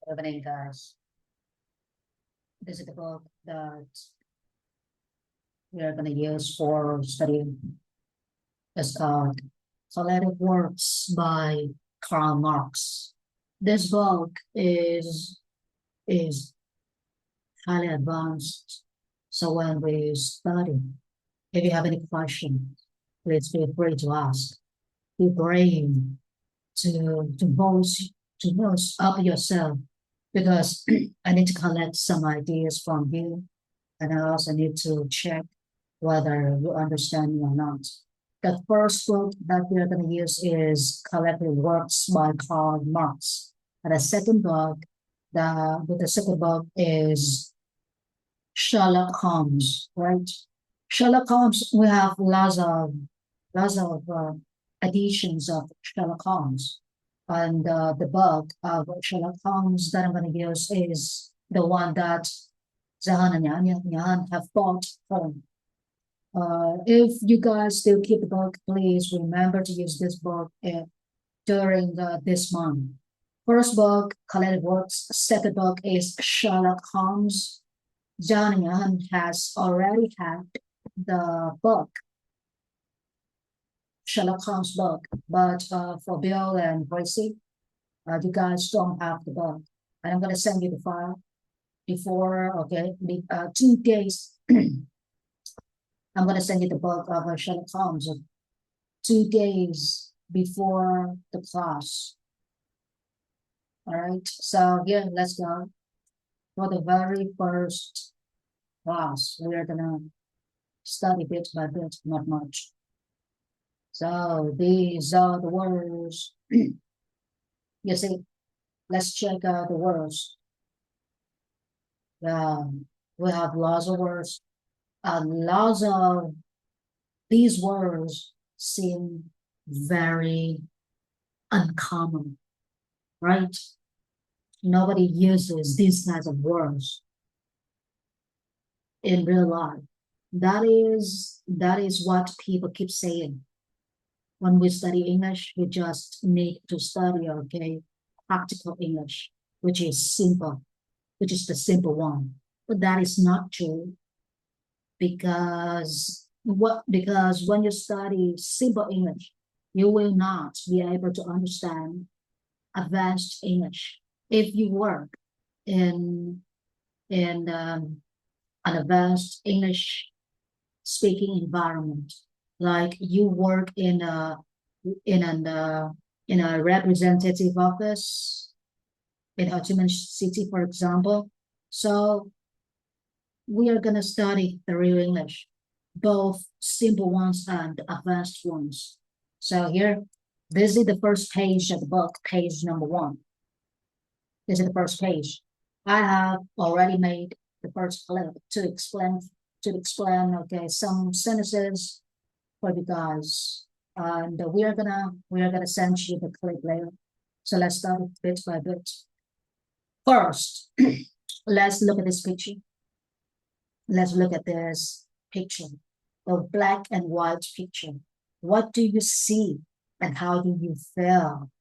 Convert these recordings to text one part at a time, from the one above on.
Good evening, guys. This is the book that we are going to use for studying. It's called Collective Works by Karl Marx. This book is highly advanced. So when we study, if you have any questions, please feel free to ask. Be brave to boast up yourself, because I need to collect some ideas from you, and I also need to check whether you understand me or not. The first book that we are going to use is Collective Works by Karl Marx. And the second book, the second book is Sherlock Holmes, right? Sherlock Holmes, we have lots of editions of Sherlock Holmes. And the book of Sherlock Holmes that I'm going to use is the one that Zahan and Yan have bought home. If you guys still keep the book, please remember to use this book during this month. First book, Collective Works. Second book is Sherlock Holmes. John and Yan has already had the book, Sherlock Holmes book, but for Bill and Gracie, you guys don't have the book. And I'm going to send you the file before, okay, 2 days. I'm going to send you the book of Sherlock Holmes 2 days before the class. All right, so here, let's go. For the very first class, we are going to study bit by bit, not much. So these are the words. You see, let's check out the words. We have lots of words. Lots of these words seem very uncommon, right? Nobody uses these kinds of words in real life. That is what people keep saying. When we study English, we just need to study, okay, practical English, which is simple, which is the simple one. But that is not true, because when you study simple English, you will not be able to understand advanced English. If you work in an advanced English speaking environment, like you work in a representative office in Ho Chi Minh City, for example. So we are going to study the real English, both simple ones and advanced ones. So here, this is the first page of the book, page number 1. This is the first page. I have already made the first clip to explain, okay, some sentences for you guys. And we are gonna send you the clip later. So let's start bit by bit. First, let's look at this picture. Let's look at this picture, the black and white picture. What do you see and how do you feel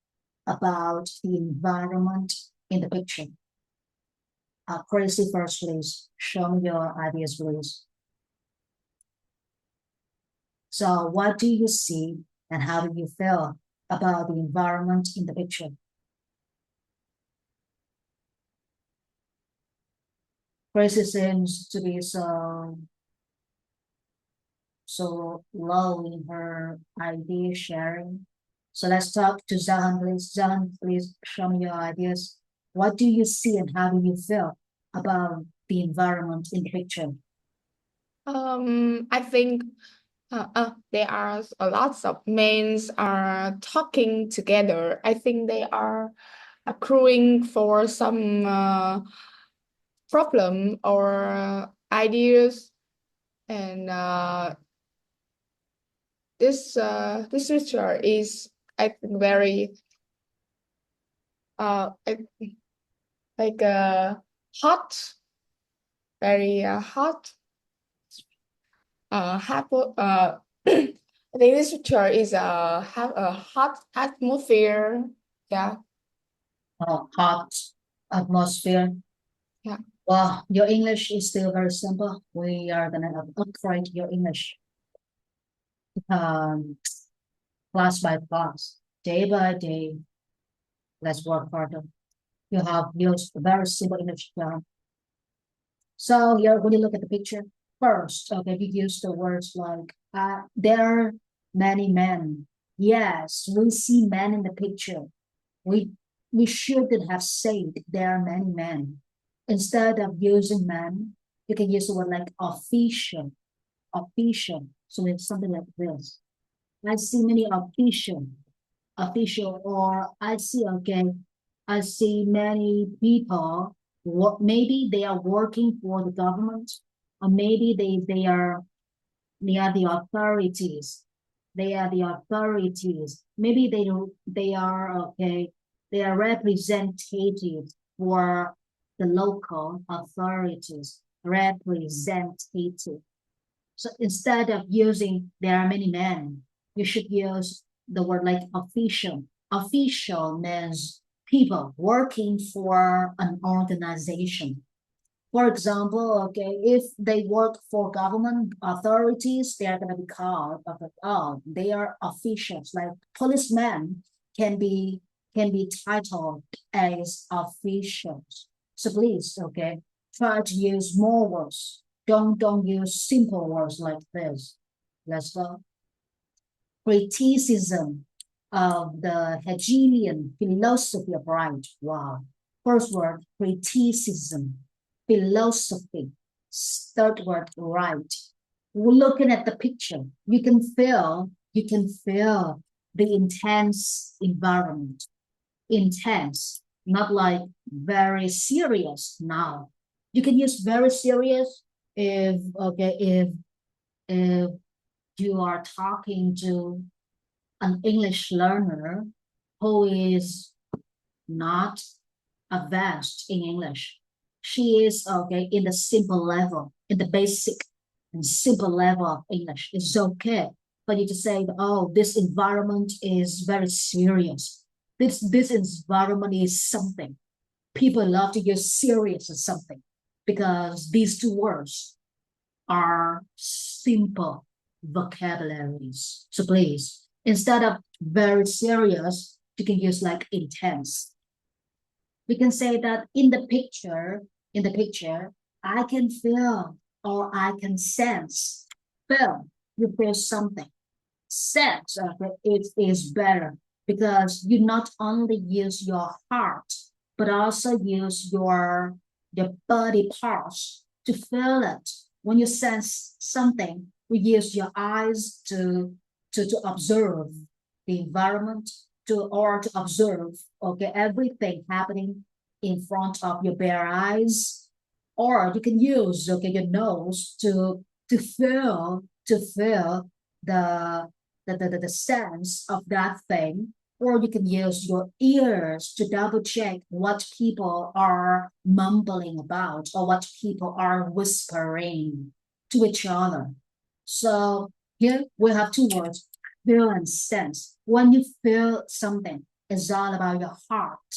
about the environment in the picture? Crazy first, please. Show me your ideas, please. So what do you see and how do you feel about the environment in the picture? Gracie seems to be so low in her idea sharing. So let's talk to Zahan, please. Zahan, please show me your ideas. What do you see and how do you feel about the environment in the picture? I think there are lots of men are talking together. I think they are accruing for some problem or ideas, and this picture is, I think, very like hot, very hot. I think this picture is have a hot atmosphere. Yeah. Hot Atmosphere. Yeah. Well, your English is still very simple. We are gonna upgrade your English class by class, day by day. Let's work harder. You have used very simple English term. So here, when you look at the picture, first, okay, you use the words like, there are many men. Yes, we see men in the picture. We shouldn't have said there are many men. Instead of using men, you can use the word like official, official. So it's something like this. I see many official, or I see, okay, I see many people, maybe they are working for the government, or maybe they are the authorities. They are the authorities. Maybe they are, okay, they are representatives for the local authorities, representative. So instead of using there are many men, you should use the word like official. Official means people working for an organization. For example, okay, if they work for government authorities, they are going to be called, oh, they are officials. Like policemen can be titled as officials. So please, okay, try to use more words. Don't use simple words like this. Let's go. Criticism of the Hegelian philosophy of right. Wow. First word, criticism, philosophy. Third word, right. Looking at the picture, you can feel the intense environment. Intense, not like very serious now. You can use very serious if, okay, if you are talking to an English learner who is not advanced in English. She is, okay, in the simple level, in the basic and simple level of English. It's okay for you to say, oh, this environment is very serious. This environment is something. People love to use serious as something because these two words are simple vocabularies. So please, instead of very serious, you can use like intense. We can say that in the picture, I can feel or I can sense. Feel, you feel something. Sense, it is better because you not only use your heart, but also use your body parts to feel it. When you sense something, you use your eyes to observe the environment, to observe, okay, everything happening in front of your bare eyes. Or you can use, okay, your nose to feel the the sense of that thing. Or you can use your ears to double check what people are mumbling about or what people are whispering to each other. So here we have two words, feel and sense. When you feel something, it's all about your heart.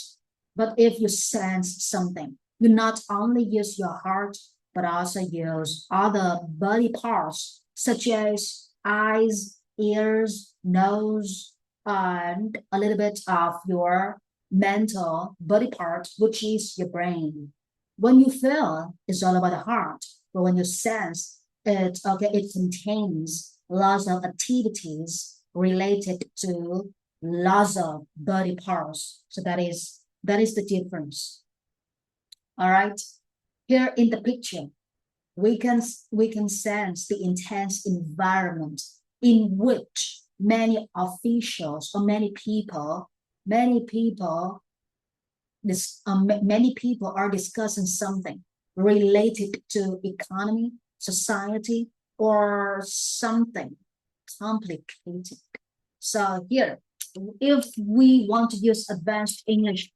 But if you sense something, you not only use your heart, but also use other body parts, such as eyes, ears, nose, and a little bit of your mental body part, which is your brain. When you feel, it's all about the heart. But when you sense, it contains lots of activities related to lots of body parts. So that is the difference. All right. Here in the picture, we can sense the intense environment in which many officials or many people are discussing something related to economy, society, or something complicated. So here, if we want to use advanced English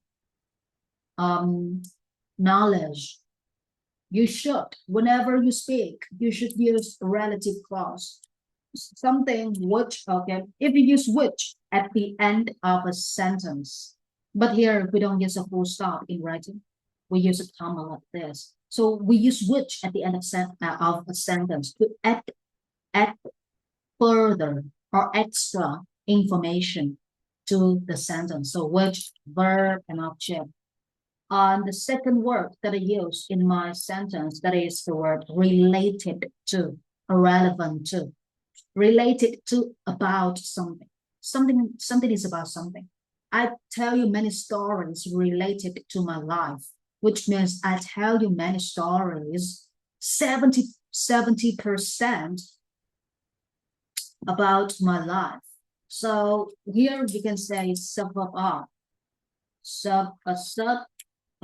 knowledge, you should, whenever you speak, you should use relative clause. Something which, okay, if you use which at the end of a sentence. But here we don't use a full stop in writing. we use a comma like this. So we use which at the end of a sentence to add further or extra information to the sentence. So which, verb, and object. The second word that I use in my sentence, that is the word related to, or relevant to. Related to, about something. Something is about something. I tell you many stories related to my life, which means I tell you many stories, 70% about my life. So here we can say sub of R,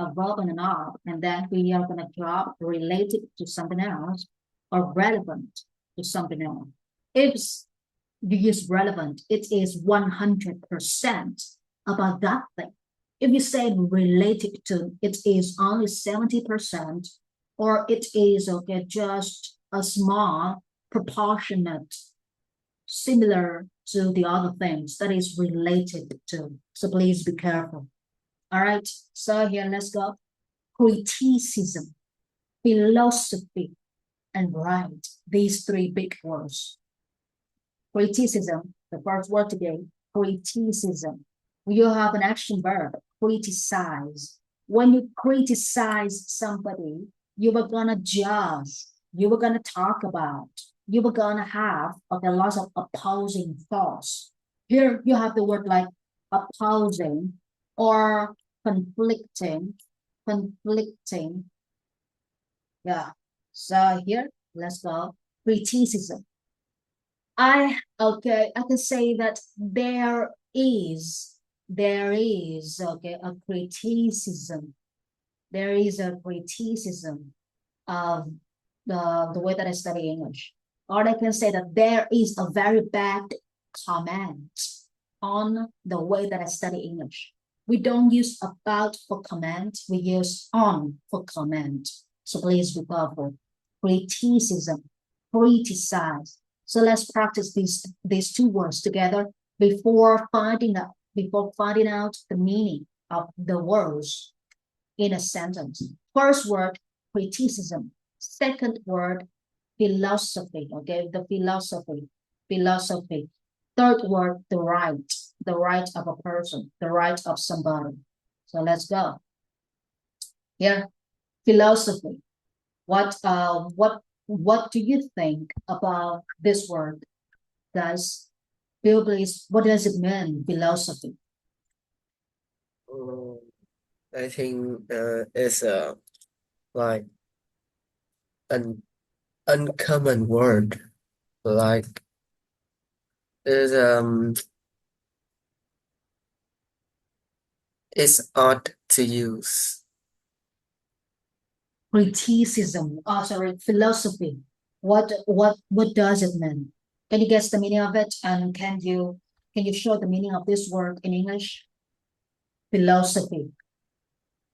a verb and an R, and then we are going to drop related to something else or relevant to something else. If you use relevant, it is 100% about that thing. If you say related to, it is only 70%, or it is okay, just a small proportionate similar to the other things that is related to. So please be careful. All right, so here let's go. Criticism, philosophy, and right. These three big words. Criticism, the first word today, criticism. You have an action verb, criticize. When you criticize somebody, you were gonna judge, you were gonna talk about, you were gonna have lots of opposing thoughts. Here you have the word like opposing or conflicting. Yeah. So here, let's go. Criticism. I can say that there is okay a criticism. There is a criticism of the way that I study English. Or I can say that there is a very bad comment on the way that I study English. We don't use about for comment, we use on for comment. So please be careful. Criticism, criticize. So let's practice these two words together before finding out the meaning of the words in a sentence. First word, criticism. Second word, philosophy. Okay, the philosophy. Third word, the right of a person, the right of somebody. So let's go. Here, philosophy. What do you think about this word, guys? Bill, please, what does it mean, philosophy? I think it's like an uncommon word, like is it's odd to use. Criticism. Oh, sorry, philosophy. What does it mean? Can you guess the meaning of it? And can you show the meaning of this word in English? Philosophy.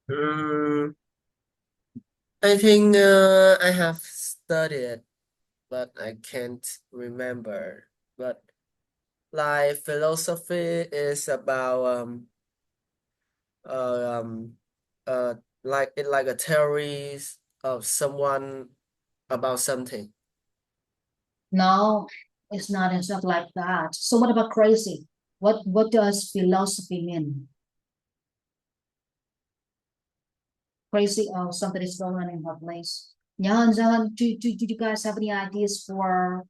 I think I have studied, but I can't remember. But like philosophy is about like a theory of someone about something. No, it's not. It's not like that. So what about crazy? What does philosophy mean? Crazy? Oh, somebody's going in her place. Yeah, do you guys have any ideas for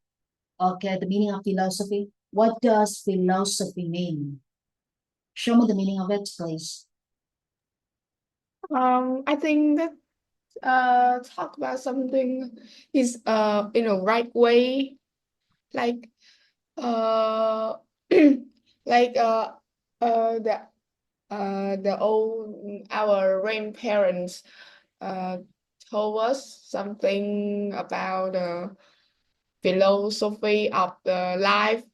the meaning of philosophy? What does philosophy mean? Show me the meaning of it, please. I think that talk about something is in a right way, like like the old our grandparents told us something about the philosophy of the life.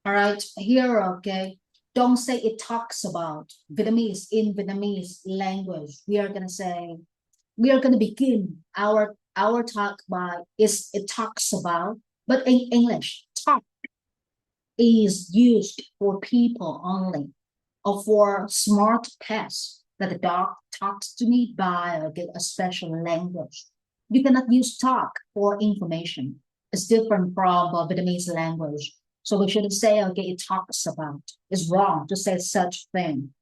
All right, here, okay. Don't say it talks about. Vietnamese, in Vietnamese language, we are gonna begin our talk by it talks about, but in English, talk is used for people only or for smart tests. that the dog talks to me by a special language. You cannot use talk for information. It's different from Vietnamese language. So we shouldn't say, okay, it talks about. It's wrong to say such thing.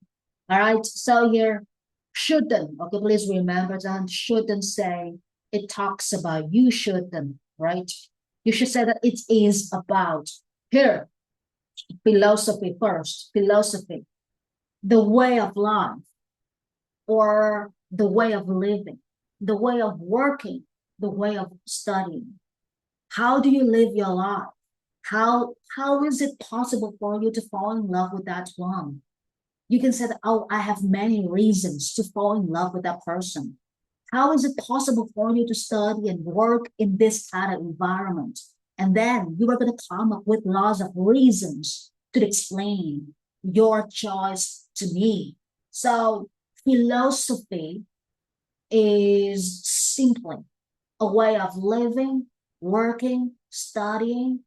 All right, so here, shouldn't, okay, please remember that, shouldn't say it talks about. You shouldn't, right? You should say that it is about. Here, philosophy first, philosophy, the way of life, or the way of living, the way of working, the way of studying. How do you live your life? How is it possible for you to fall in love with that one? You can say that, oh, I have many reasons to fall in love with that person. How is it possible for you to study and work in this kind of environment? And then you are going to come up with lots of reasons to explain your choice to me. So philosophy is simply a way of living, working, studying,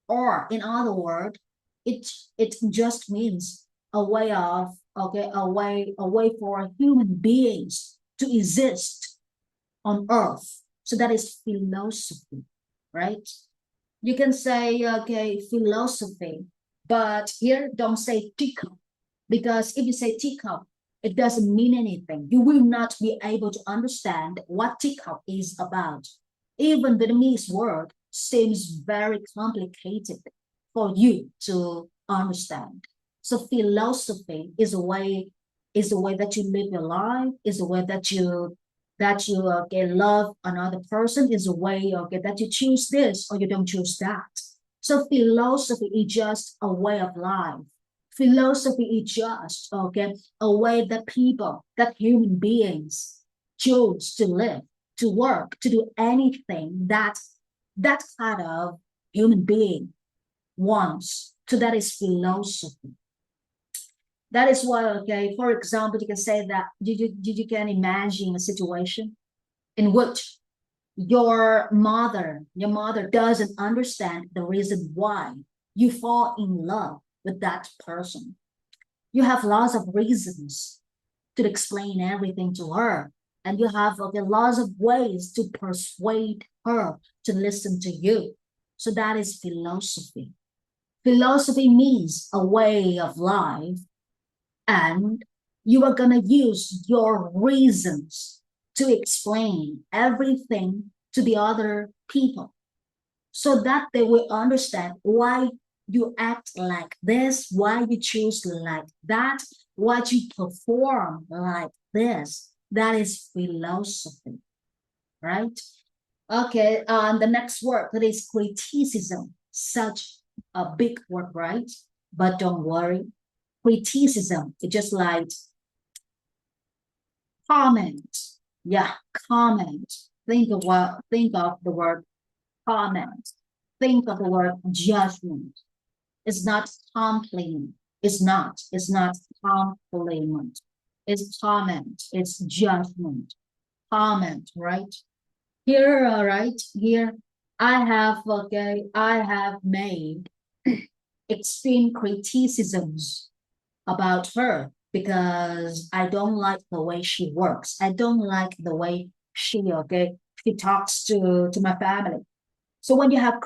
or in other words, it just means a way of, okay, a way for human beings to exist on earth. So that is philosophy, right? You can say, okay, philosophy, but here don't say teacup, because if you say teacup, it doesn't mean anything. You will not be able to understand what teacup is about. Even the Vietnamese word seems very complicated for you to understand. So philosophy is a way that you live your life, is a way that you love another person, is a way that you choose this or you don't choose that. So philosophy is just a way of life. Philosophy is just a way that people, that human beings choose to live, to work, to do anything that kind of human being wants. So that is philosophy. That is why, okay, for example, you can say that you can imagine a situation in which your mother doesn't understand the reason why you fall in love with that person. You have lots of reasons to explain everything to her, and you have lots of ways to persuade her to listen to you. So that is philosophy. Philosophy means a way of life, and you are going to use your reasons to explain everything to the other people so that they will understand why you act like this, why you choose like that, why you perform like this. That is philosophy, right? Okay, the next word, that is criticism. Such a big word, right? But don't worry. Criticism, it's just like comment. Yeah, comment. Think of the word comment. Think of the word judgment. It's not compliment. It's not compliment. It's comment. It's judgment. Comment, right? Here, right here, I have made extreme criticisms about her because I don't like the way she works. I don't like the way she talks to my family. So when you have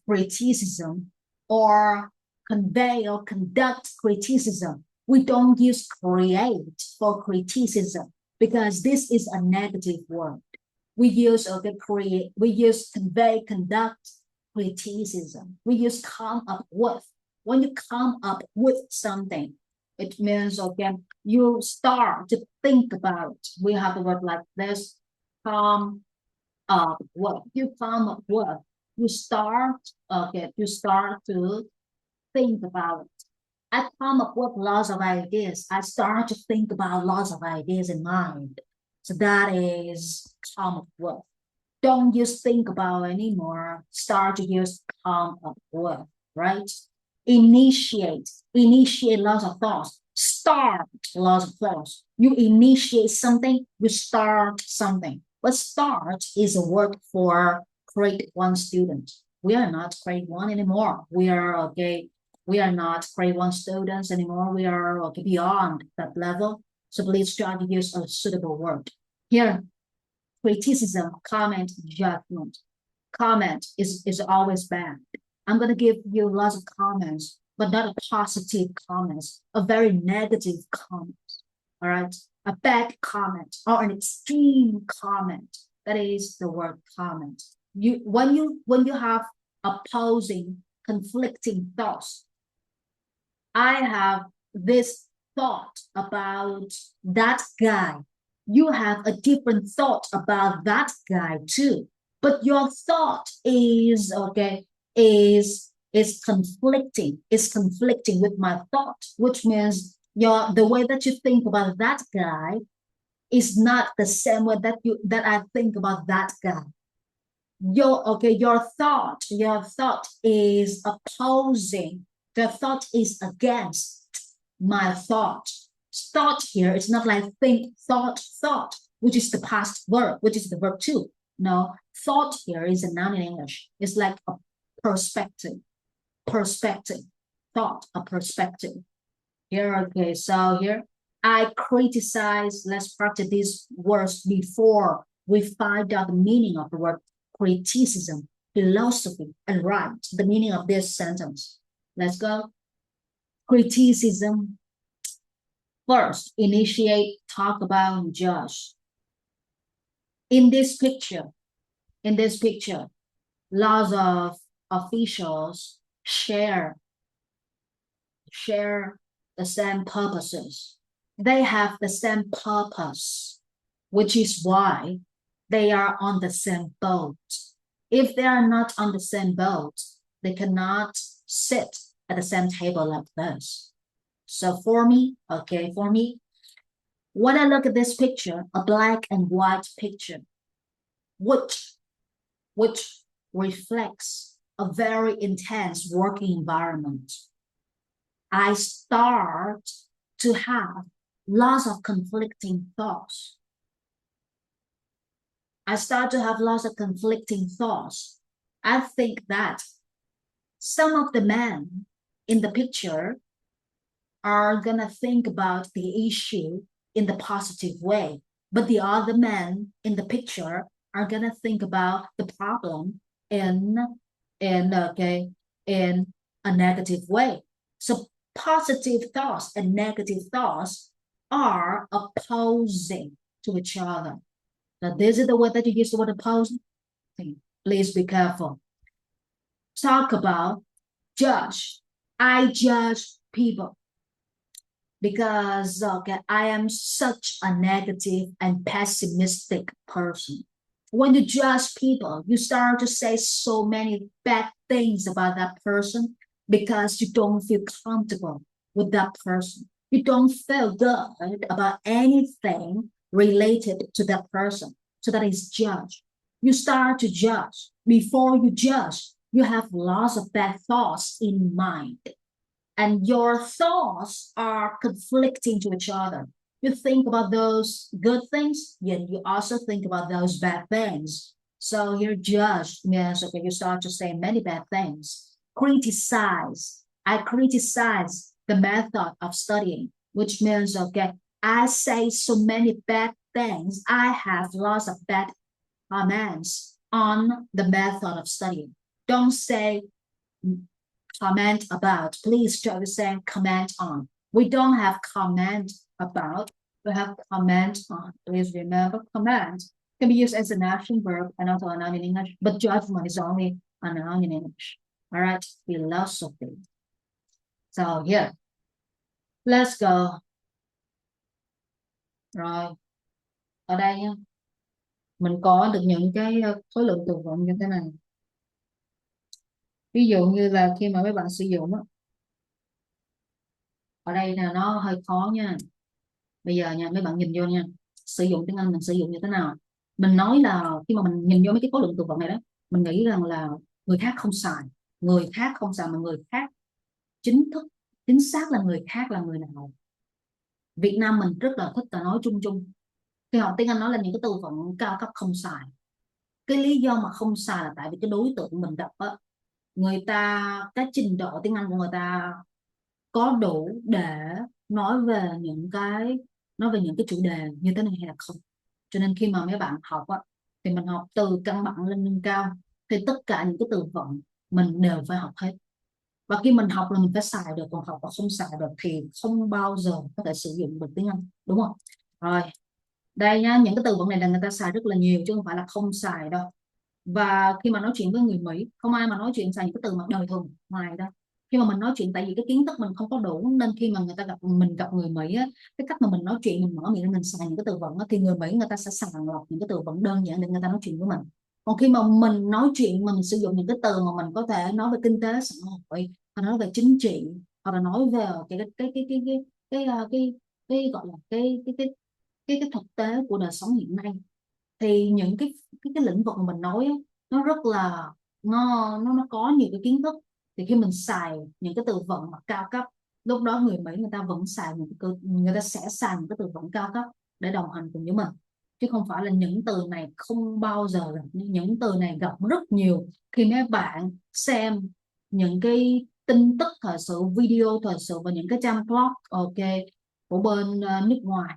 criticism or convey or conduct criticism, we don't use create for criticism because this is a negative word. We use create, we use convey, conduct, criticism. We use come up with. When you come up with something, it means you start to think about it. We have the word like this, come up with. You come up with. You start to think about it. I come up with lots of ideas. I start to think about lots of ideas in mind. So that is come up with. Don't use think about anymore. Start to use come up with, right? Initiate lots of thoughts. Start lots of thoughts. You initiate something, you start something. But start is a word for grade 1 student. We are not grade 1 anymore. We are We are not grade 1 students anymore. We are beyond that level. So please try to use a suitable word. Here, criticism, comment, judgment. Comment is always bad. I'm going to give you lots of comments, but not a positive comments, a very negative comment. All right, a bad comment or an extreme comment. That is the word comment. When you have opposing, conflicting thoughts. I have this thought about that guy. You have a different thought about that guy too. But your thought is conflicting. It's conflicting with my thought, which means the way that you think about that guy is not the same way that I think about that guy. Your thought is opposing. The thought is against my thought. Thought here is not like think, thought, which is the past verb, which is the verb too. No, thought here is a noun in English. It's like a perspective, thought, a perspective. Here, so here, I criticize. Let's practice these words before we find out the meaning of the word criticism, philosophy, and write the meaning of this sentence. Let's go. Criticism. First, initiate, talk about, and judge. In this picture, lots of officials share the same purposes. They have the same purpose, which is why they are on the same boat. If they are not on the same boat, they cannot sit at the same table like this. So for me, when I look at this picture, a black and white picture, which reflects a very intense working environment, I start to have lots of conflicting thoughts. I think that some of the men in the picture are gonna think about the issue in the positive way, but the other men in the picture are gonna think about the problem in a negative way. So positive thoughts and negative thoughts are opposing to each other. Now, this is the word that you use the word opposing. Please be careful. Talk about judge. I judge people because I am such a negative and pessimistic person. When you judge people, you start to say so many bad things about that person because you don't feel comfortable with that person. You don't feel good about anything related to that person. So that is judge. You start to judge. Before you judge, you have lots of bad thoughts in mind. And your thoughts are conflicting to each other. You think about those good things, yet you also think about those bad things. So your judge means, you start to say many bad things. Criticize. I criticize the method of studying, which means, I say so many bad things. I have lots of bad comments on the method of studying. Don't say comment about. Please try to say comment on. We don't have comment about. We have comment on. Please remember, comment can be used as an action verb and also a noun in English, but judgment is only a noun in English. All right, philosophy. So here, let's go. Rồi, ở đây nha, mình có được những cái khối lượng từ vựng như thế này. Ví dụ như là khi mà mấy bạn sử dụng á, ở đây là nó hơi khó nha. Bây giờ nha, mấy bạn nhìn vô nha, sử dụng tiếng Anh mình sử dụng như thế nào. Mình nói là khi mà mình nhìn vô mấy cái khối lượng từ vựng này đó, mình nghĩ rằng là người khác không xài mà người khác chính thức, chính xác là người khác là người nào. Việt Nam mình rất là thích là nói chung chung. Khi học tiếng Anh nói là những cái từ vựng cao cấp không xài. Cái lý do mà không xài là tại vì cái đối tượng mình đọc á, người ta cái trình độ tiếng Anh của người ta có đủ để nói về những cái chủ đề như thế này hay là không. Cho nên khi mà mấy bạn học á, thì mình học từ căn bản lên nâng cao, thì tất cả những cái từ vựng mình đều phải học hết. Và khi mình học là mình phải xài được, còn học mà không xài được thì không bao giờ có thể sử dụng được tiếng Anh, đúng không? Rồi, đây nha, những cái từ vựng này là người ta xài rất là nhiều chứ không phải là không xài đâu. Và khi mà nói chuyện với người Mỹ, không ai mà nói chuyện xài những cái từ mà đời thường ngoài đâu. Khi mà mình nói chuyện, tại vì cái kiến thức mình không có đủ, nên khi mà mình gặp người Mỹ á, cái cách mà mình nói chuyện, mình mở miệng ra mình xài những cái từ vựng á, thì người Mỹ người ta sẽ sàng lọc những cái từ vựng đơn giản để người ta nói chuyện với mình. Còn khi mà mình nói chuyện, mình sử dụng những cái từ mà mình có thể nói về kinh tế xã hội, hoặc nói về chính trị, hoặc là nói về cái gọi là cái thực tế của đời sống hiện nay, thì những cái lĩnh vực mà mình nói á, nó rất là nó có nhiều cái kiến thức. Thì khi mình xài những cái từ vựng mà cao cấp, lúc đó người Mỹ người ta vẫn xài người ta sẽ xài những cái từ vựng cao cấp để đồng hành cùng với mình, chứ không phải là những từ này không bao giờ gặp. Những từ này gặp rất nhiều khi mấy bạn xem những cái tin tức thời sự, video thời sự và những cái trang blog, ok, của bên nước ngoài,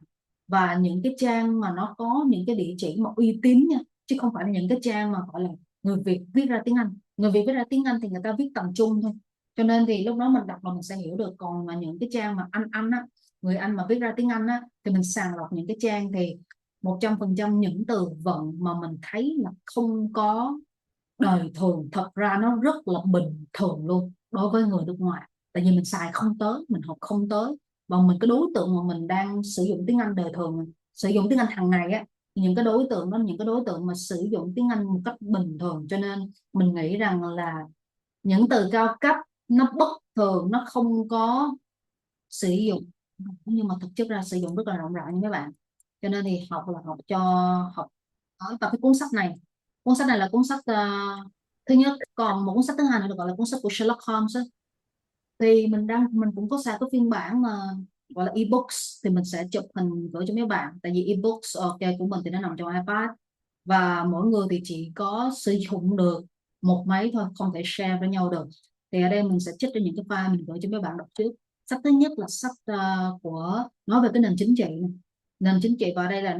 và những cái trang mà nó có những cái địa chỉ mà uy tín nha, chứ không phải là những cái trang mà gọi là người Việt viết ra tiếng Anh. Người Việt viết ra tiếng Anh thì người ta viết tầm trung thôi, cho nên thì lúc đó mình đọc là mình sẽ hiểu được. Còn mà những cái trang mà Anh á, người Anh mà viết ra tiếng Anh á, thì mình sàng lọc những cái trang thì 100% những từ vựng mà mình thấy là không có đời thường, thật ra nó rất là bình thường luôn đối với người nước ngoài. Tại vì mình xài không tới, mình học không tới, và mình cái đối tượng mà mình đang sử dụng tiếng Anh đời thường, sử dụng tiếng Anh hàng ngày á, thì những cái đối tượng đó, những cái đối tượng mà sử dụng tiếng Anh một cách bình thường. Cho nên mình nghĩ rằng là những từ cao cấp nó bất thường, nó không có sử dụng, nhưng mà thực chất ra sử dụng rất là rộng rãi như mấy bạn. Cho nên thì học là học cho học nói. Và cái cuốn sách này là cuốn sách thứ nhất. Còn một cuốn sách thứ hai nữa được gọi là cuốn sách của Sherlock Holmes á. Thì mình cũng có xài cái phiên bản mà gọi là ebooks, thì mình sẽ chụp hình gửi cho mấy bạn. Tại vì ebooks ok của mình thì nó nằm trong iPad, và mỗi người thì chỉ có sử dụng được một máy thôi, không thể share với nhau được. Thì ở đây mình sẽ trích ra những cái file mình gửi cho mấy bạn đọc trước. Sách thứ nhất là sách của nói về cái nền chính trị này. Nền chính trị vào đây là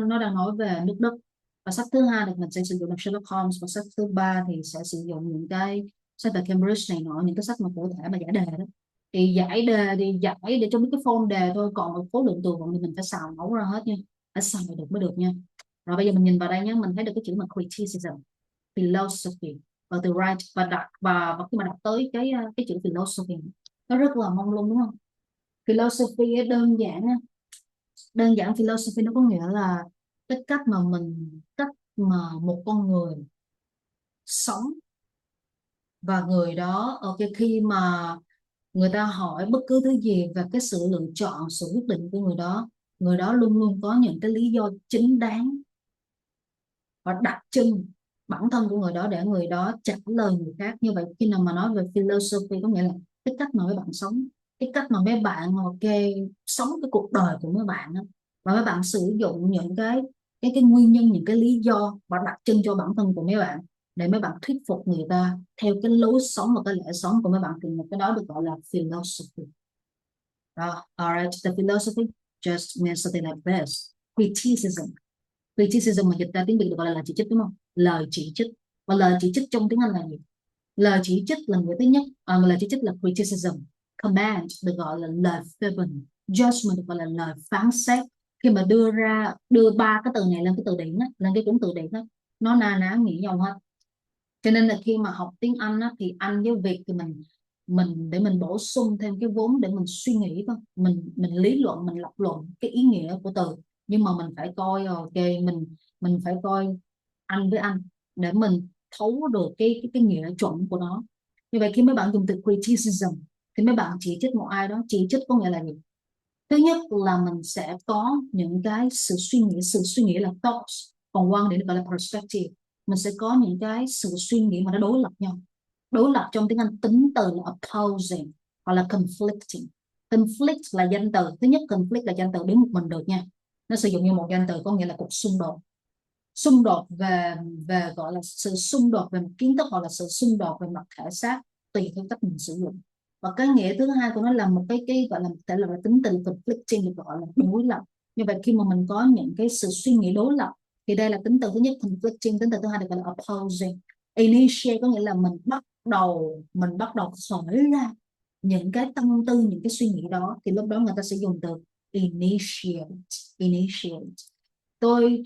nó đang nói về nước Đức. Và sách thứ hai thì mình sẽ sử dụng Sherlock Holmes, và sách thứ ba thì sẽ sử dụng những cái sách về Cambridge này nọ, những cái sách mà cụ thể mà giải đề đó. Thì giải đề thì giải để cho mấy cái form đề thôi, còn một khối lượng từ vựng thì mình phải xào nấu ra hết nha, phải xào được mới được nha. Rồi bây giờ mình nhìn vào đây nhé, mình thấy được cái chữ mà criticism, philosophy, và từ right, và khi mà đọc tới cái chữ philosophy, nó rất là mông lung đúng không? Philosophy đơn giản philosophy nó có nghĩa là cách mà một con người sống. Và người đó ok, khi mà người ta hỏi bất cứ thứ gì về cái sự lựa chọn, sự quyết định của người đó luôn luôn có những cái lý do chính đáng và đặc trưng bản thân của người đó để người đó trả lời người khác. Như vậy khi nào mà nói về philosophy có nghĩa là cái cách mà mấy bạn sống, cái cách mà mấy bạn ok sống cái cuộc đời của mấy bạn đó. Và mấy bạn sử dụng những cái nguyên nhân, những cái lý do và đặc trưng cho bản thân của mấy bạn để mấy bạn thuyết phục người ta theo cái lối sống và cái lẽ sống của mấy bạn, thì một cái đó được gọi là philosophy. Alright, the philosophy just means something like this. Criticism mà dịch ra tiếng Việt được gọi là lời chỉ trích đúng không? Lời chỉ trích. Và lời chỉ trích trong tiếng Anh là gì? Lời chỉ trích là nghĩa thứ nhất, lời chỉ trích là criticism. Command được gọi là lời phê bình. Judgment được gọi là lời phán xét. Khi mà đưa ba cái từ này lên cái từ điển á, lên cái cuốn từ điển á, nó na ná nghĩa nhau hết. Cho nên là khi mà học tiếng Anh á, thì Anh với Việt thì mình để mình bổ sung thêm cái vốn để mình suy nghĩ thôi, mình lý luận, mình lập luận cái ý nghĩa của từ. Nhưng mà mình phải coi ok, mình phải coi Anh với Anh để mình thấu được cái nghĩa chuẩn của nó. Như vậy khi mấy bạn dùng từ criticism thì mấy bạn chỉ trích một ai đó. Chỉ trích có nghĩa là gì? Thứ nhất là mình sẽ có những cái sự suy nghĩ là thoughts, còn quan điểm gọi là perspective. Mình sẽ có những cái sự suy nghĩ mà nó đối lập nhau. Đối lập trong tiếng Anh tính từ là opposing hoặc là conflicting. Conflict là danh từ. Thứ nhất conflict là danh từ đứng một mình được nha, nó sử dụng như một danh từ có nghĩa là cuộc xung đột. xung đột về về gọi là sự xung đột về mặt kiến thức hoặc là sự xung đột về mặt thể xác, tùy theo cách mình sử dụng. Và cái nghĩa thứ hai của nó là một cái gọi là thể là tính từ conflicting, được gọi là đối lập. Như vậy khi mà mình có những cái sự suy nghĩ đối lập thì đây là tính từ thứ nhất conflicting, tính từ thứ hai được gọi là opposing. Initiate có nghĩa là mình bắt đầu khởi ra những cái tâm tư, những cái suy nghĩ đó, thì lúc đó người ta sẽ dùng từ initiate. Tôi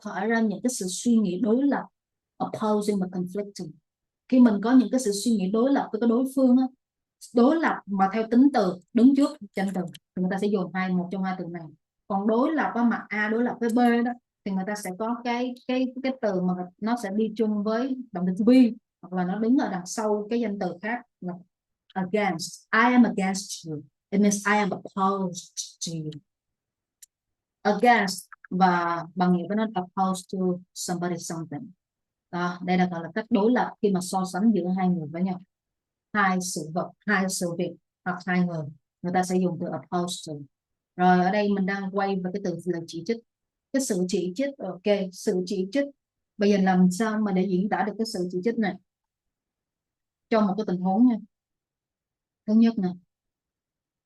khởi ra những cái sự suy nghĩ đối lập, opposing và conflicting. Khi mình có những cái sự suy nghĩ đối lập với cái đối phương á, đối lập mà theo tính từ đứng trước danh từ thì người ta sẽ dùng một trong hai từ này. Còn đối lập á, mà A đối lập với B đó thì người ta sẽ có cái từ mà nó sẽ đi chung với động từ to be, hoặc là nó đứng ở đằng sau cái danh từ khác là against. I am against you. It means I am opposed to you. Against và bằng nghĩa với nó opposed to somebody something. Đó, đây là gọi là cách đối lập khi mà so sánh giữa hai người với nhau, hai sự vật, hai sự việc hoặc hai người ta sẽ dùng từ opposed to. Rồi ở đây mình đang quay về cái từ là chỉ trích. Cái sự chỉ trích, ok, sự chỉ trích. Bây giờ làm sao mà để diễn tả được cái sự chỉ trích này trong một cái tình huống nha. Thứ nhất này,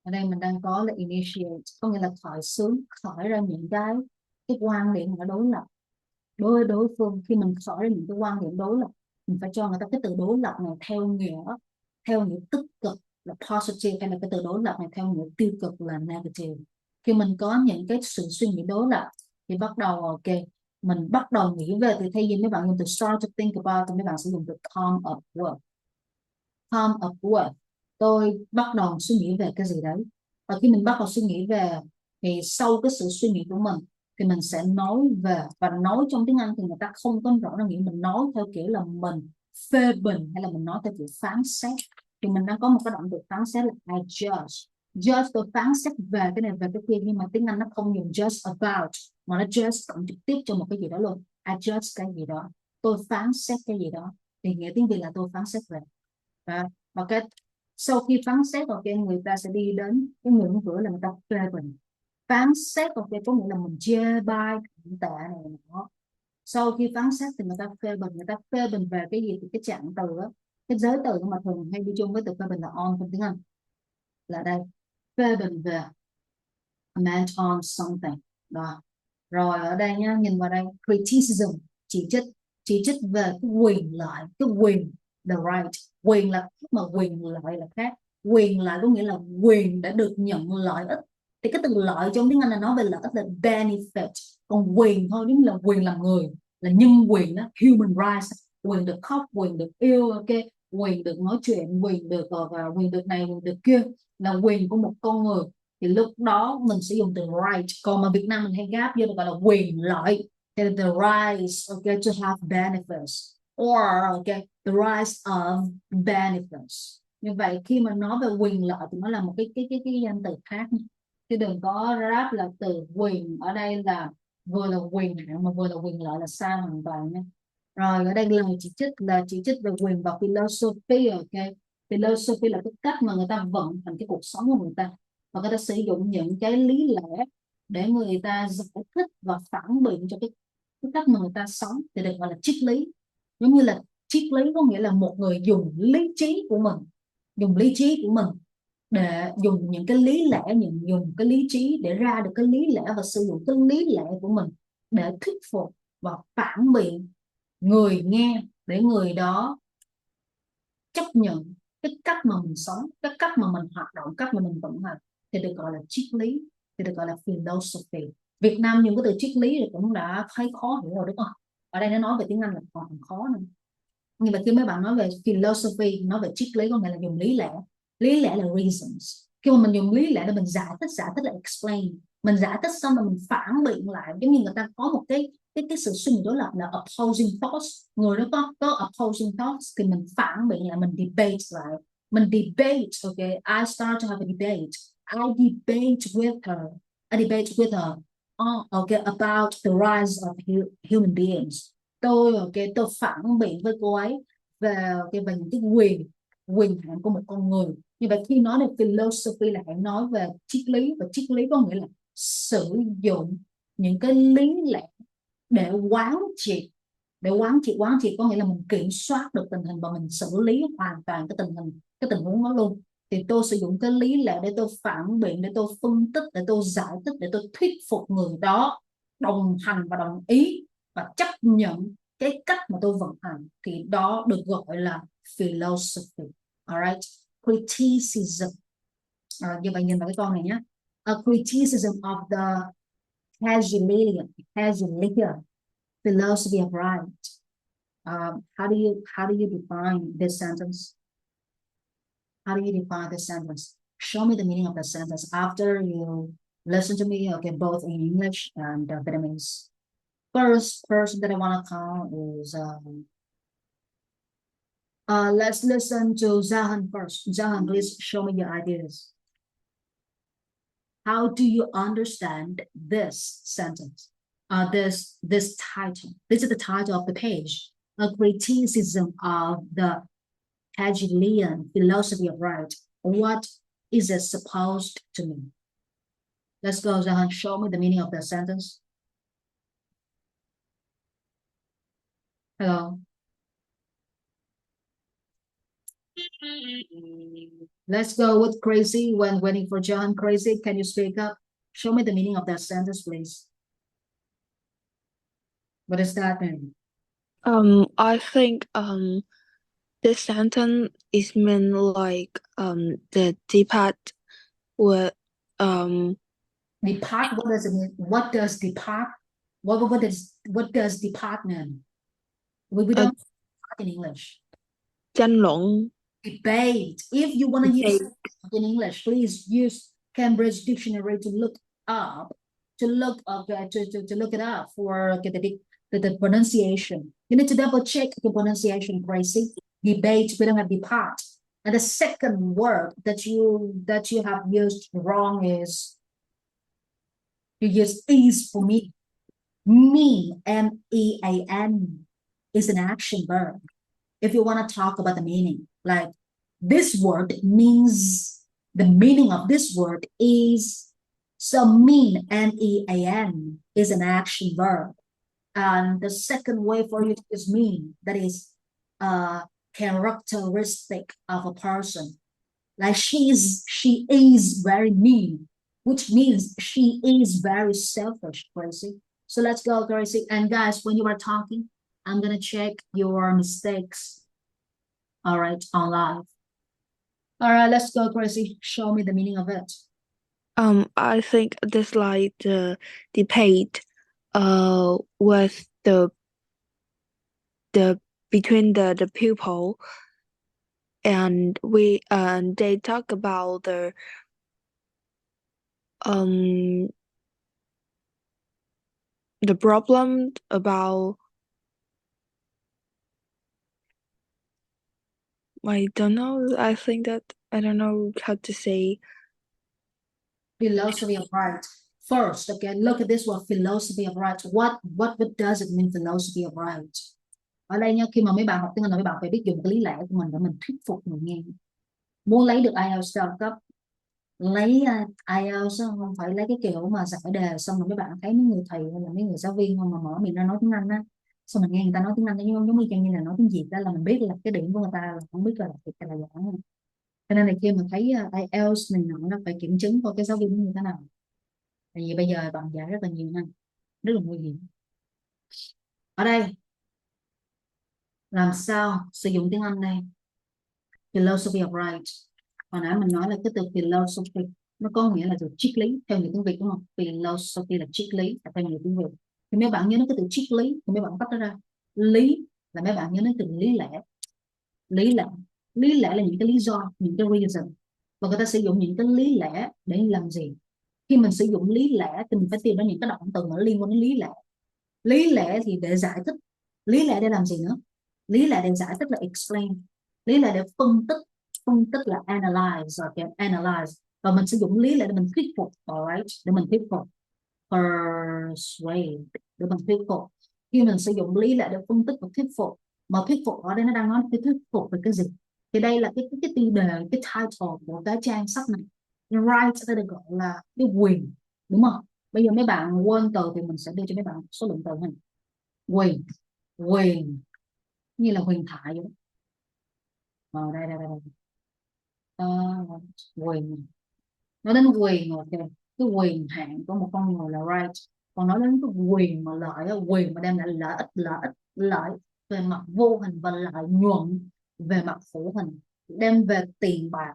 ở đây mình đang có là initiate, có nghĩa là khởi xướng, khởi ra những cái quan điểm mà đối lập đối phương. Khi mình khởi ra những cái quan điểm đối lập, mình phải cho người ta cái từ đối lập này theo nghĩa tích cực là positive, hay là cái từ đối lập này theo nghĩa tiêu cực là negative. Khi mình có những cái sự suy nghĩ đối lập thì bắt đầu ok, mình bắt đầu nghĩ về, thì thay vì mấy bạn dùng từ start to think about thì mấy bạn sẽ dùng từ come up with. Tôi bắt đầu suy nghĩ về cái gì đấy, và khi mình bắt đầu suy nghĩ về thì sau cái sự suy nghĩ của mình thì mình sẽ nói về, và nói trong tiếng Anh thì người ta không có rõ ràng nghĩa mình nói theo kiểu là mình phê bình hay là mình nói theo kiểu phán xét. Thì mình đang có một cái động từ phán xét là I judge. Tôi phán xét về cái này về cái kia, nhưng mà tiếng Anh nó không dùng just about mà nó just cộng trực tiếp cho một cái gì đó luôn. I judge cái gì đó, tôi phán xét cái gì đó, thì nghĩa tiếng Việt là tôi phán xét về. Ok, sau khi phán xét ok, người ta sẽ đi đến cái ngưỡng cửa là người ta phê bình. Phán xét ok có nghĩa là mình chê bai tệ này đó. Sau khi phán xét thì người ta phê bình về cái gì, thì cái trạng từ đó, cái giới từ mà thường hay đi chung với từ phê bình là on trong tiếng Anh, là đây, phê bình về, comment on something đó. Rồi ở đây nhá, nhìn vào đây, criticism, chỉ trích về cái quyền lợi, cái quyền, the right. Quyền là khác mà quyền lợi là khác. Quyền lợi có nghĩa là quyền đã được nhận lợi ích, thì cái từ lợi trong tiếng Anh là nói về lợi ích là benefit. Còn quyền thôi giống là quyền làm người, là nhân quyền đó, human rights, quyền được khóc, quyền được yêu, ok, quyền được nói chuyện, quyền được quyền được này, quyền được kia, là quyền của một con người. Thì lúc đó mình sử dụng từ right. Còn mà Việt Nam mình hay gáp vô gọi là quyền lợi, thì the rights, okay, to have benefits, or okay, the rights of benefits. Như vậy khi mà nói về quyền lợi thì nó là một cái danh từ khác, chứ đừng có ráp là từ quyền ở đây là vừa là quyền hạn mà vừa là quyền lợi, là sai hoàn toàn nhé. Rồi ở đây là chỉ trích về quyền và philosophy, ok. Philosophy là cái cách mà người ta vận hành cái cuộc sống của người ta, và người ta sử dụng những cái lý lẽ để người ta giải thích và phản biện cho cái cách mà người ta sống, thì được gọi là triết lý. Giống như là triết lý có nghĩa là một người dùng lý trí của mình để dùng những cái lý lẽ, dùng cái lý trí để ra được cái lý lẽ, và sử dụng cái lý lẽ của mình để thuyết phục và phản biện người nghe, để người đó chấp nhận cái cách mà mình sống, cái cách mà mình hoạt động, cách mà mình vận hành, thì được gọi là triết lý, thì được gọi là philosophy. Việt Nam dùng cái từ triết lý thì cũng đã thấy khó hiểu rồi đúng không? Ở đây nó nói về tiếng Anh là còn khó nữa. Nhưng mà khi mấy bạn nói về philosophy, nói về triết lý có nghĩa là dùng lý lẽ. Lý lẽ là reasons. Khi mà mình dùng lý lẽ để mình giải thích là explain. Mình giải thích xong rồi mình phản biện lại, giống như người ta có một cái sự suy nghĩ đối lập là opposing thoughts. Người đó có opposing thoughts thì mình phản biện lại, mình debate lại. Mình debate, okay, I start to have a debate. I debate with her. Oh, okay, about the rise of human beings. Tôi phản biện với cô ấy về về những cái quyền hạn của một con người. Như vậy khi nói đến philosophy là hãy nói về triết lý, và triết lý có nghĩa là sử dụng những cái lý lẽ để quán triệt. Để quán triệt có nghĩa là mình kiểm soát được tình hình và mình xử lý hoàn toàn cái tình huống đó luôn. Thì tôi sử dụng cái lý lẽ để tôi phản biện, để tôi phân tích, để tôi giải thích, để tôi thuyết phục người đó đồng hành và đồng ý và chấp nhận cái cách mà tôi vận hành, thì đó được gọi là philosophy. Alright, criticism. Như vậy nhìn vào cái con này nhé. A criticism of the Hegelian philosophy of right. How do you define this sentence? How do you define this sentence? Show me the meaning of the sentence after you listen to me, okay, both in English and Vietnamese. First person that I want to call is let's listen to Zahan first. Zahan, please show me your ideas. How do you understand this sentence? This title. This is the title of the page. A criticism of the Hegelian philosophy of right. What is it supposed to mean? Let's go, Zahan. Show me the meaning of the sentence. Hello. Let's go with Crazy. When waiting for John. Crazy, can you speak up? Show me the meaning of that sentence, please. What does that mean? I think this sentence is meant like the depart with Depart, what does it mean? What does depart? What does depart mean? We don't depart in English. tranh luận. Debate. If you want to use in English, please use Cambridge Dictionary to look it up for the pronunciation. You need to double check the pronunciation, Gracie. Debate, we don't have depart. And the second word that you have used wrong is you use is for me. Me, MEAN, is an action verb. If you want to talk about the meaning, like this word means, the meaning of this word is, so mean, MEAN, is an action verb. And the second way for you to use mean, that is a characteristic of a person. Like she is very mean, which means she is very selfish, Gracie. So let's go, Gracie. And guys, when you are talking, I'm gonna check your mistakes. All right, on live. All right, let's go, Gracie. Show me the meaning of it. I think this like the debate with the between the people, and they talk about the problem about, I don't know. I think that I don't know how to say. Philosophy of right. First, okay, look at this word, philosophy of right. What does it mean, philosophy of right? Ở đây nha, khi mà mấy bạn học tiếng Anh, mấy bạn phải biết dùng cái lý lẽ của mình để mình thuyết phục người nghe. Muốn lấy được IELTS cao cấp, lấy IELTS không phải lấy cái kiểu mà giải đề xong rồi mấy bạn thấy mấy người thầy hay là mấy người giáo viên mà mở miệng ra nói tiếng Anh á, xong mình nghe người ta nói tiếng Anh giống như như là nói tiếng Việt, đó là mình biết là cái điểm của người ta là không biết là thiệt hay là giả. Cho nên là khi mà thấy IELTS này nó phải kiểm chứng coi cái giáo viên như thế nào. Tại vì bây giờ bạn giải rất là nhiều nha, rất là nguy hiểm. Ở đây làm sao sử dụng tiếng Anh đây? Philosophy of right. Hồi nãy mình nói là cái từ philosophy nó có nghĩa là từ triết lý theo nghĩa tiếng Việt, đúng không? Philosophy là triết lý theo nghĩa tiếng Việt. Thì mấy bạn nhớ đến cái từ triết lý thì mấy bạn tách nó ra. Lý là mấy bạn nhớ đến từ lý lẽ. Lý lẽ là những cái lý do, những cái reason. Và người ta sử dụng những cái lý lẽ để làm gì? Khi mình sử dụng lý lẽ thì mình phải tìm ra những cái động từ mà nó liên quan đến lý lẽ. Lý lẽ thì để giải thích. Lý lẽ để làm gì nữa? Lý lẽ để giải thích là explain. Lý lẽ để phân tích là analyze, okay? Analyze. Và mình sử dụng lý lẽ để mình thuyết phục, alright? Để mình thuyết phục. Persuade, để mình thuyết phục. Khi mình sử dụng lý lẽ để phân tích và thuyết phục, mà thuyết phục ở đây nó đang nói cái thuyết phục về cái gì? Thì đây là cái tiêu đề, cái title của cái trang sách này. Right sẽ được gọi là cái quyền, đúng không? Bây giờ mấy bạn quên từ thì mình sẽ đưa cho mấy bạn số lượng từ này. Huyền, huyền như là huyền thoại vậy. Đây. Ờ, quyền, nói đến quyền, ok, cái quyền hạn của một con người là right, còn nói đến cái quyền mà lợi, quyền mà đem lại lợi về mặt vô hình và lợi nhuận về mặt hữu hình, đem về tiền bạc,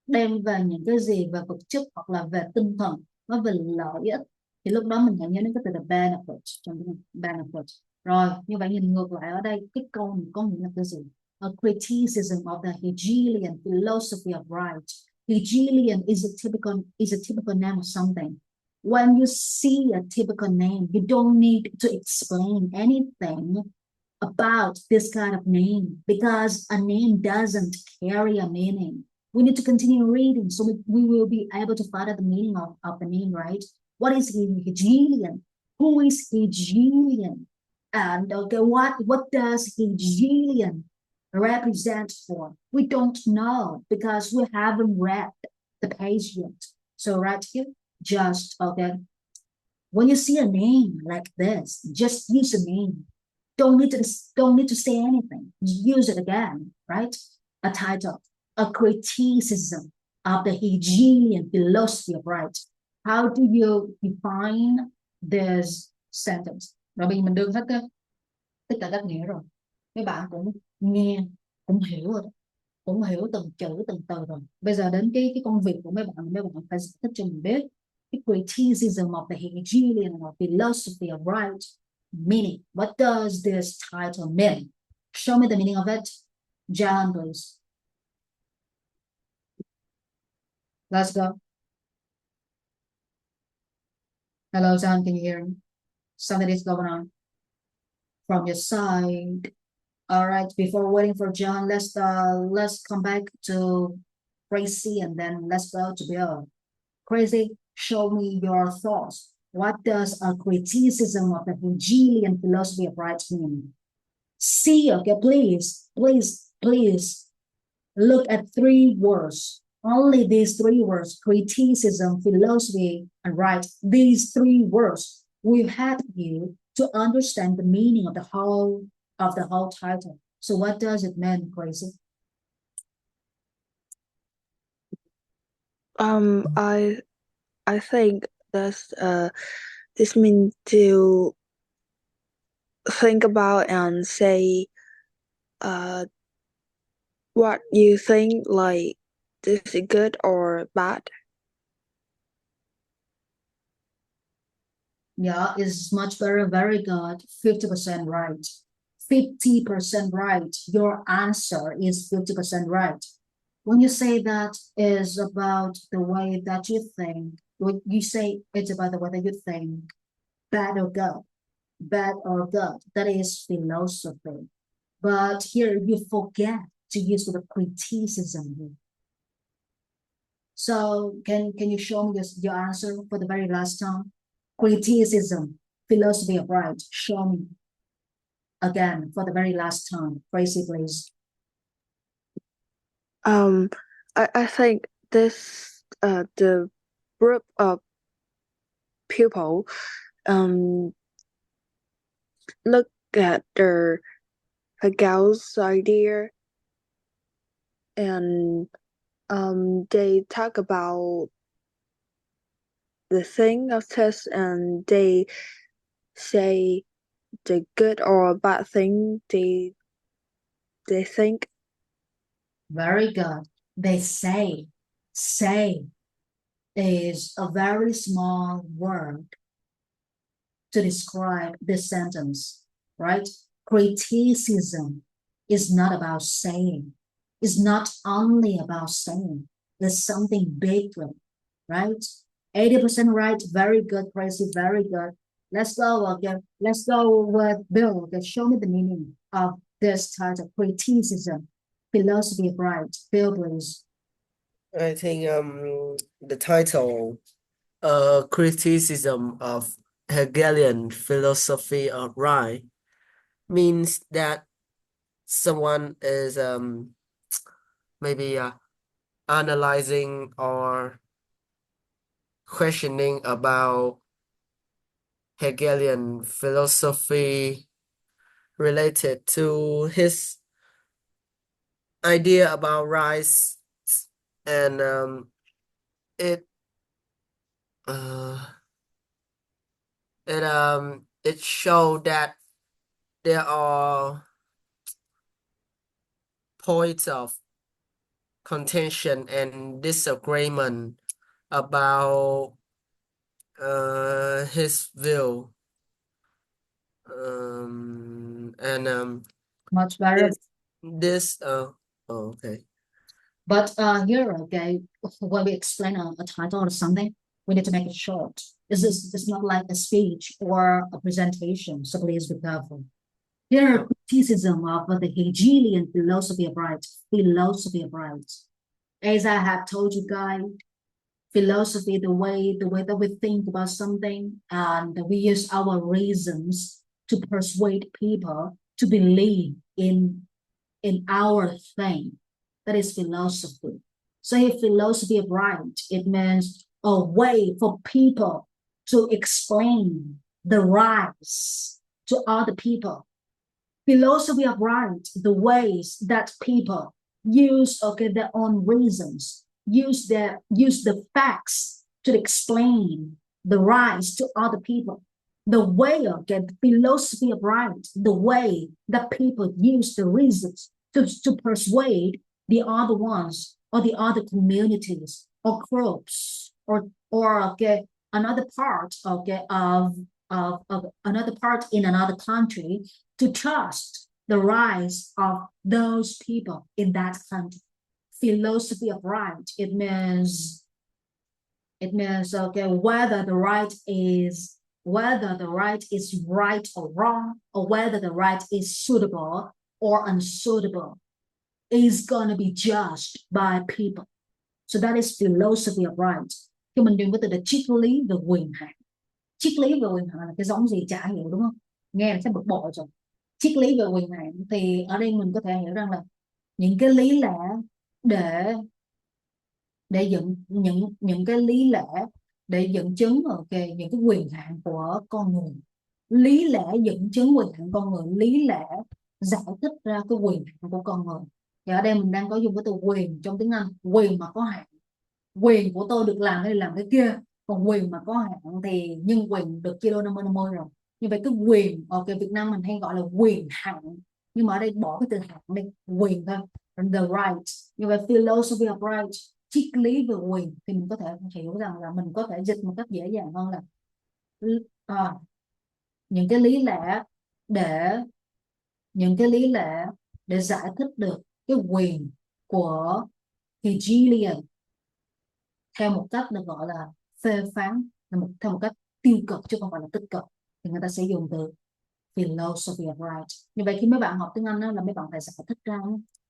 đem về những cái gì về vật chất hoặc là về tinh thần, nó về lợi ích, thì lúc đó mình hãy nhớ đến cái từ là benefit trong cái benefit. Rồi như vậy nhìn ngược lại ở đây cái câu này có nghĩa là cái gì? A criticism of the Hegelian philosophy of right. Hegelian is a typical name of something. When you see a typical name, you don't need to explain anything about this kind of name because a name doesn't carry a meaning. We need to continue reading so we will be able to find out the meaning of the name, right? What is Hegelian? Who is Hegelian? And okay, what does Hegelian represent for? We don't know because we haven't read the page yet. So right here, just okay. When you see a name like this, just use a name. Don't need to say anything. Use it again, right? A title, a criticism of the Hegelian philosophy of right. How do you define this sentence? Rồi bây giờ mình đưa hết tất cả các nghĩa rồi. Mấy bạn cũng nghe, cũng hiểu rồi, cũng hiểu từng chữ từng từ rồi. Bây giờ đến cái công việc của mấy bạn phải giải thích cho mình biết cái criticism of the Hegelian philosophy of right meaning. What does this title mean? Show me the meaning of it. John, please. Let's go. Hello, John, can you hear me? Something is going on from your side. All right, before waiting for John, let's come back to Crazy and then let's go to Bill. Crazy, show me your thoughts. What does a criticism of the Hegelian philosophy of right mean? See, okay, please look at 3 words. Only these 3 words: criticism, philosophy, and right. These 3 words will help you to understand the meaning of the whole title. So what does it mean, Crazy? I think that's this means to think about and say what you think, like this is good or bad. Yeah, it's much better. Very good. 50% right. 50% right. Your answer is 50% right. When you say that is about the way that you think, when you say it's about the way that you think, bad or good, that is philosophy. But here you forget to use the criticism here. So can you show me your answer for the very last time? Criticism, philosophy of right. Show me again for the very last time. Tracy, please. I think this the group of people look at their Hegel's idea and they talk about the thing of this and they say the good or bad thing they think. Very good. They say is a very small word to describe this sentence, right? Criticism is not about saying. It's not only about saying. There's something bigger, right? 80% right. Very good, Tracy. Very good. Let's go again. Let's go with Bill. Okay, show me the meaning of this title: criticism, philosophy of right. Bill, please. I think the title criticism of Hegelian philosophy of right means that someone is maybe analyzing or questioning about Hegelian philosophy related to his idea about rights, and it it showed that there are points of contention and disagreement about his view, and Much better. this oh, okay. But here, okay, when we explain a title or something, we need to make it short. It's not like a speech or a presentation, so please be careful. Here, criticism of the Hegelian philosophy of right. Philosophy of right. As I have told you guys, philosophy, the way that we think about something, and we use our reasons to persuade people to believe in our thing. That is philosophy. So if philosophy of right, it means a way for people to explain the rights to other people. Philosophy of right, the ways that people use their own reasons, use the facts to explain the rights to other people. The way of philosophy of right, the way that people use the reasons to persuade the other ones or the other communities or groups or another part of another part in another country to trust the rights of those people in that country. Philosophy of right, it means whether the right is right or wrong, or whether the right is suitable or unsuitable, is gonna be judged by people. So that is philosophy of right. Khi mình dùng với từ là triết lý về quyền hạn. Triết lý về quyền hạn là cái giống gì chả hiểu, đúng không? Nghe là chắc bực bội rồi. Triết lý về quyền hạn thì ở đây mình có thể hiểu rằng là những cái lý lẽ để dựng những cái lý lẽ để dẫn chứng những cái quyền hạn của con người. Lý lẽ dẫn chứng quyền hạn con người, lý lẽ giải thích ra cái quyền hạn của con người. Thì ở đây mình đang có dùng cái từ quyền trong tiếng Anh, quyền mà có hạn. Quyền của tôi được làm hay làm cái kia, còn quyền mà có hạn thì nhưng quyền được chia đôi 50-50 rồi. Như vậy cái quyền Việt Nam mình hay gọi là quyền hạn, nhưng mà ở đây bỏ cái từ hạn đi, quyền thôi. The right. Như vậy philosophy of right, triết lý về quyền, thì mình có thể hiểu rằng là mình có thể dịch một cách dễ dàng hơn là những cái lý lẽ để giải thích được cái quyền của Hegelian theo một cách được gọi là phê phán, theo một cách tiêu cực chứ không phải là tích cực, thì người ta sẽ dùng từ philosophy of right. Như vậy khi mấy bạn học tiếng Anh đó, là mấy bạn phải giải thích ra,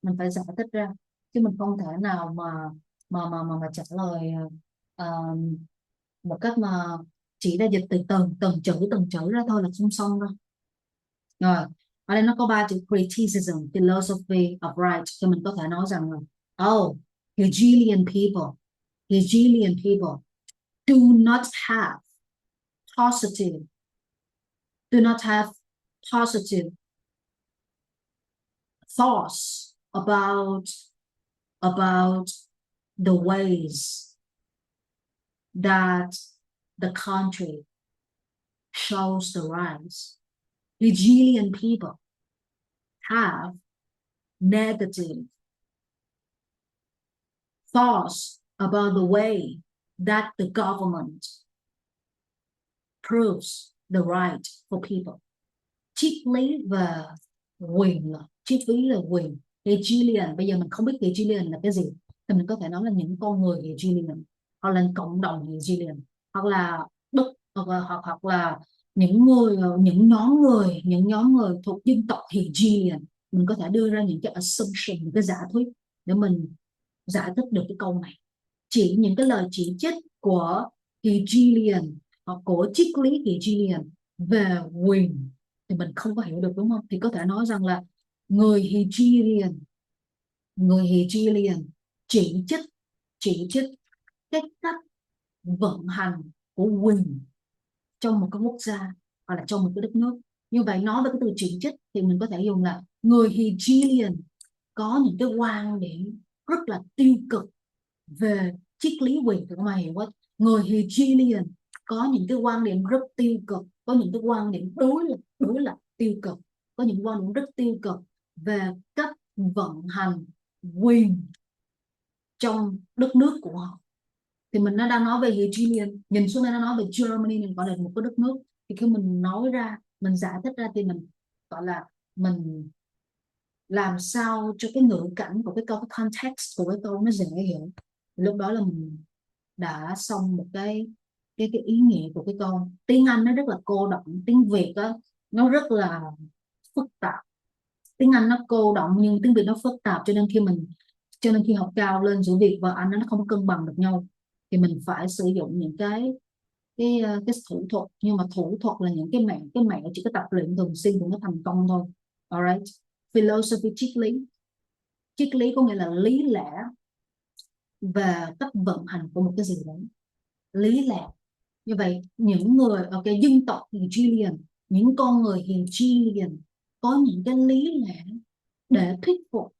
mình phải giải thích ra, chứ mình không thể nào mà trả lời một cách mà chỉ là dịch từ từng chữ ra thôi là không xong đâu. Rồi ở đây nó có 3 chữ criticism, philosophy of right, thì mình có thể nói rằng là Hegelian people do not have positive thoughts about the ways that the country shows the rights. Hegelian people have negative thoughts about the way that the government proves the right for people. Triết lý về quyền là triết lý là quyền. Hegelian, bây giờ mình không biết Hegelian là cái gì, thì mình có thể nói là những con người Hegelian, hoặc là cộng đồng Hegelian, hoặc là hoặc là những nhóm người thuộc dân tộc Hegelian. Mình có thể đưa ra những cái assumption, những cái giả thuyết để mình giải thích được cái câu này. Chỉ những cái lời chỉ trích của Hegelian hoặc của triết lý Hegelian về quyền thì mình không có hiểu được, đúng không? Thì có thể nói rằng là người Hegelian chỉ trích cái cách vận hành của quyền trong một cái quốc gia hoặc là trong một cái đất nước. Như vậy nói về cái từ chỉ trích thì mình có thể dùng là người Hegelian có những cái quan điểm rất là tiêu cực về triết lý quyền, thì các bạn hiểu không? Người Hegelian có những cái quan điểm rất tiêu cực, có những cái quan điểm đối lập tiêu cực, có những quan điểm rất tiêu cực về cách vận hành quyền trong đất nước của họ. Thì mình đã đang nói về Hegelian, nhìn xuống đây nó nói về Germany, mình gọi là một cái đất nước. Thì khi mình nói ra, mình giải thích ra thì mình gọi là mình làm sao cho cái ngữ cảnh của cái câu, cái context của cái câu nó dễ hiểu. Lúc đó là mình đã xong một cái ý nghĩa của cái câu. Tiếng Anh nó rất là cô động, tiếng Việt đó, nó rất là phức tạp. Tiếng Anh nó cô động nhưng tiếng Việt nó phức tạp, cho nên khi học cao lên giữa Việt và Anh nó không cân bằng được nhau, thì mình phải sử dụng những cái thủ thuật. Nhưng mà thủ thuật là những cái mẹo chỉ có tập luyện thường xuyên thì nó thành công thôi. Alright. Philosophy, triết lý có nghĩa là lý lẽ về cách vận hành của một cái gì đó, lý lẽ. Như vậy những người dân tộc Hegelian, những con người Hegelian có những cái lý lẽ để thuyết phục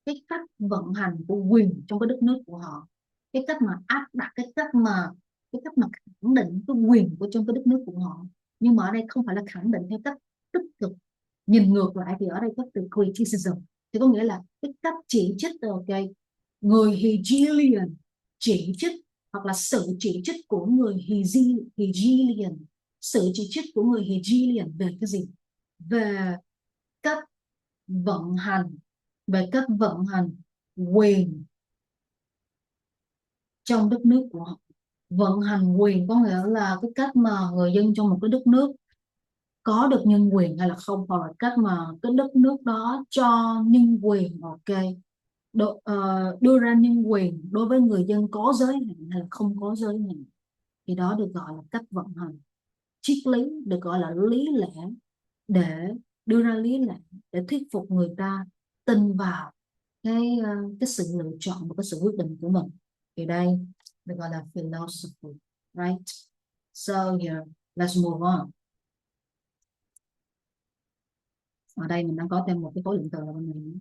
cái cách vận hành của quyền trong cái đất nước của họ, cái cách mà áp đặt, cái cách mà khẳng định cái quyền của trong cái đất nước của họ. Nhưng mà ở đây không phải là khẳng định theo cách tích cực. Nhìn ngược lại thì ở đây có từ criticism, thì có nghĩa là cái cách chỉ trích. Người Hegelian chỉ trích, hoặc là sự chỉ trích của người Hegelian, sự chỉ trích của người Hegelian về cái gì? Về cách vận hành quyền trong đất nước của họ. Vận hành quyền có nghĩa là cái cách mà người dân trong một cái đất nước có được nhân quyền hay là không, hoặc là cách mà cái đất nước đó cho nhân quyền, đưa ra nhân quyền đối với người dân có giới hạn hay là không có giới hạn, thì đó được gọi là cách vận hành. Triết lý được gọi là lý lẽ, để đưa ra lý lẽ để thuyết phục người ta tin vào cái sự lựa chọn và cái sự quyết định của mình. Thì đây được gọi là philosophy, right? So here, let's move on. Ở đây mình đang có thêm một cái khối lượng từ là bên này.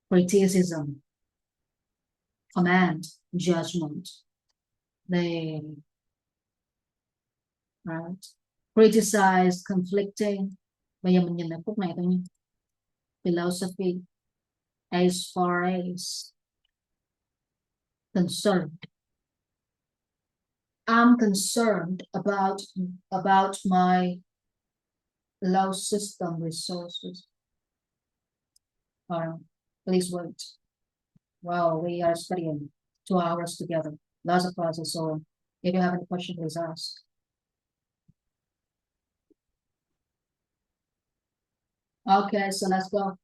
Criticism, command, judgment. They, right? Criticize, conflicting. Bây giờ mình nhìn lại phút này thôi nha. Philosophy, as far as concerned. I'm concerned about my low system resources. Please wait while we are studying 2 hours together. Lots of classes, so if you have any question, please ask. Okay, so let's go.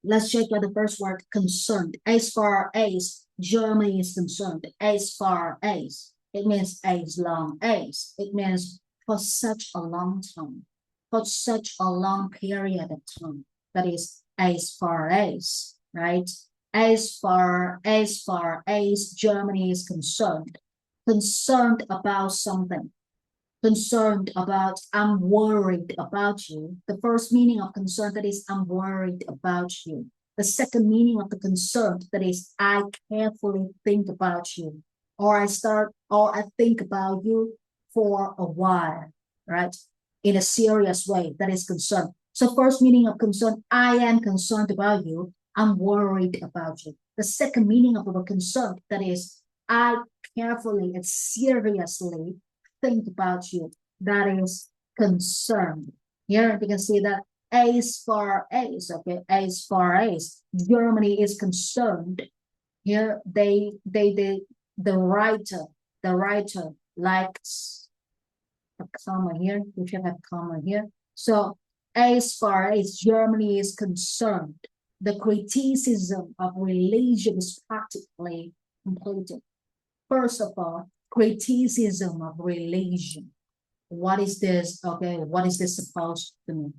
Let's check out the first word, concerned. As far as Germany is concerned, as far as, it means as long as, it means for such a long time, for such a long period of time. That is as far as, right? As far as Germany is concerned about something. Concerned about, I'm worried about you. The first meaning of concern, that is, I'm worried about you. The second meaning of the concern, that is, I carefully think about you, or I think about you for a while, right? In a serious way, that is concern. So first meaning of concern, I am concerned about you, I'm worried about you. The second meaning of the concern, that is, I carefully and seriously think about you, that is concerned. Here you can see that as far as, as far as Germany is concerned, here the writer likes a comma here. We should have comma here. So as far as Germany is concerned, the criticism of religion is practically completed. First of all, criticism of religion. What is this? What is this supposed to mean?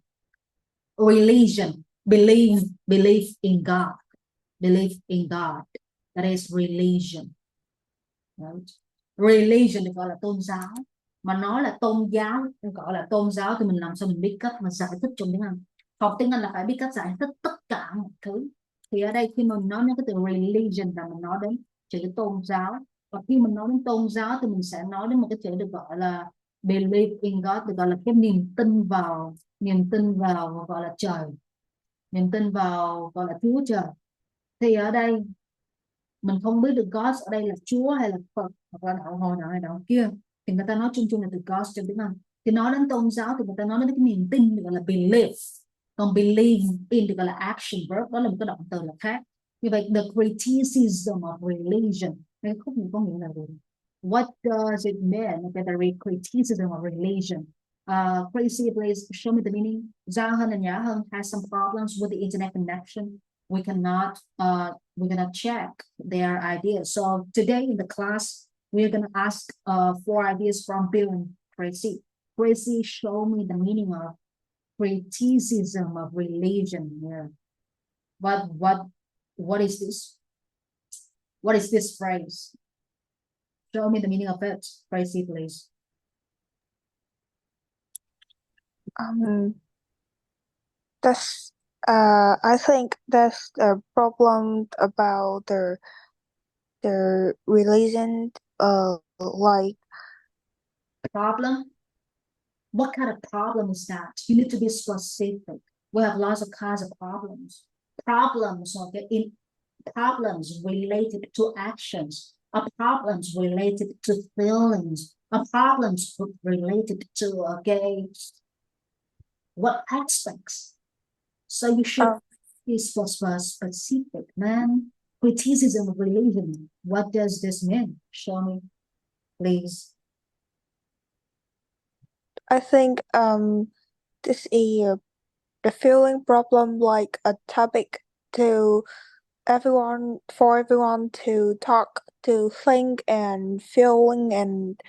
Religion, belief in God, That is religion. Right? Religion được gọi là tôn giáo. Mà nói là tôn giáo, gọi là tôn giáo thì mình làm sao mình biết cách mà giải thích trong tiếng Anh. Học tiếng Anh là phải biết cách giải thích tất cả mọi thứ. Thì ở đây khi mà mình nói đến cái từ religion là mình nói đến chữ tôn giáo. Và khi mình nói đến tôn giáo thì mình sẽ nói đến một cái chữ được gọi là believe in God, được gọi là cái niềm tin vào gọi là trời, niềm tin vào gọi là Chúa Trời. Thì ở đây mình không biết được God ở đây là Chúa hay là Phật hoặc là đạo hồi nào hay đạo kia, thì người ta nói chung chung là từ God trong tiếng Anh. Thì nói đến tôn giáo thì người ta nói đến cái niềm tin được gọi là belief, còn believe in được gọi là action verb, đó là một cái động từ là khác. Như vậy the criticism of religion, cái khúc này có nghĩa là gì? What does it mean by the criticism of religion? Crazy, please show me the meaning. Giao Hân and Nhã Hân has some problems with the internet connection. We cannot check their ideas. So today in the class, we're gonna ask 4 ideas from Bill and Tracy. Tracy, show me the meaning of criticism of religion here. What is this? What is this phrase? Show me the meaning of it, Tracy, please. That's I think that's the problem about the religion, like Problem? What kind of problem is that? You need to be specific. We have lots of kinds of problems. Problems, okay, problems related to actions, or problems related to feelings, or problems related to, okay, what aspects. So you should be specific, man. Criticism of religion. What does this mean? Show me, please. I think this is the feeling problem, like a topic to for everyone to talk, to think and feeling, and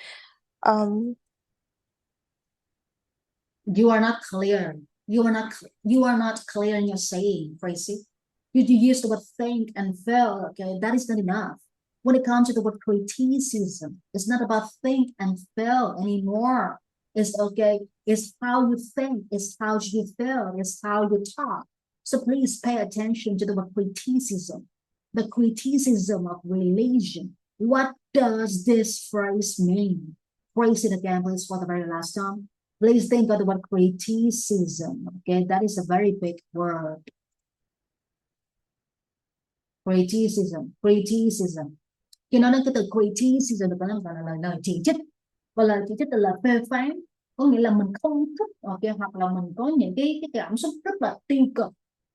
you are not clear. You are not clear in your saying, Tracy. You use the word think and feel, okay? That is not enough. When it comes to the word criticism, it's not about think and feel anymore. It's okay, it's how you think, it's how you feel, it's how you talk. So please pay attention to the word criticism, the criticism of religion. What does this phrase mean? Phrase it again, please, for the very last time. Please think of the word criticism. Okay, that is a very big word. Criticism. Khi nói đến cái từ criticism được gọi là lời chỉ trích. Và lời chỉ trích là lời phê phán. Có nghĩa là mình không thích, okay, hoặc là mình có những cái cảm xúc rất là tiêu cực.